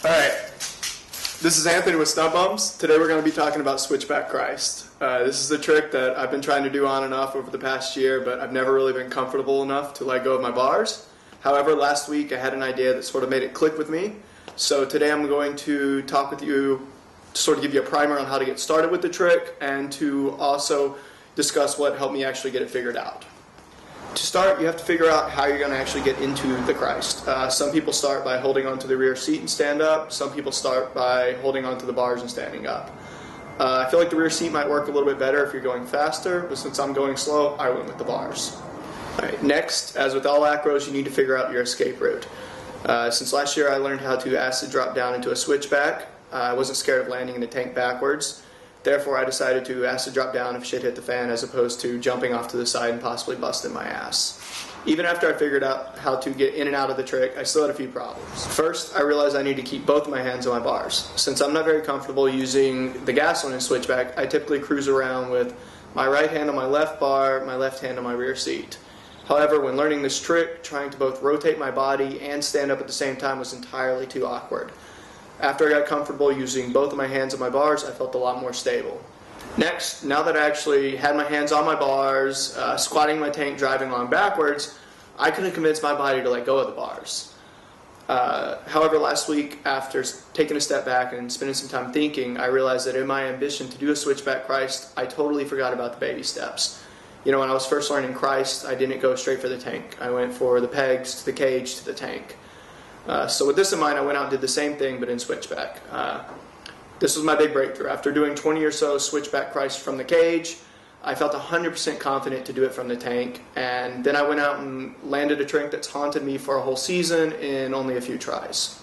Alright, this is Anthony with StuntBums. Today we're going to be talking about Switchback Christ. This is a trick that I've been trying to do on and off over the past year, but I've never really been comfortable enough to let go of my bars. However, last week I had an idea that sort of made it click with me. So today I'm going to talk with you to sort of give you a primer on how to get started with the trick and to also discuss what helped me actually get it figured out. To start, you have to figure out how you're going to actually get into the Christ. Some people start by holding onto the rear seat and stand up. Some people start by holding onto the bars and standing up. I feel like the rear seat might work a little bit better if you're going faster, but since I'm going slow, I went with the bars. Alright, next, as with all acros, you need to figure out your escape route. Since last year I learned how to acid drop down into a switchback. I wasn't scared of landing in the tank backwards. Therefore, I decided to acid drop down if shit hit the fan as opposed to jumping off to the side and possibly busting my ass. Even after I figured out how to get in and out of the trick, I still had a few problems. First, I realized I need to keep both of my hands on my bars. Since I'm not very comfortable using the gas on a switchback, I typically cruise around with my right hand on my left bar, my left hand on my rear seat. However, when learning this trick, trying to both rotate my body and stand up at the same time was entirely too awkward. After I got comfortable using both of my hands on my bars, I felt a lot more stable. Next, now that I actually had my hands on my bars, squatting my tank, driving along backwards, I couldn't convince my body to let go of the bars. However, last week, after taking a step back and spending some time thinking, I realized that in my ambition to do a switchback Christ, I totally forgot about the baby steps. You know, when I was first learning Christ, I didn't go straight for the tank. I went for the pegs, to the cage, to the tank. So with this in mind, I went out and did the same thing, but in switchback. This was my big breakthrough. After doing 20 or so switchback Christ from the cage, I felt 100% confident to do it from the tank, and then I went out and landed a trick that's haunted me for a whole season in only a few tries.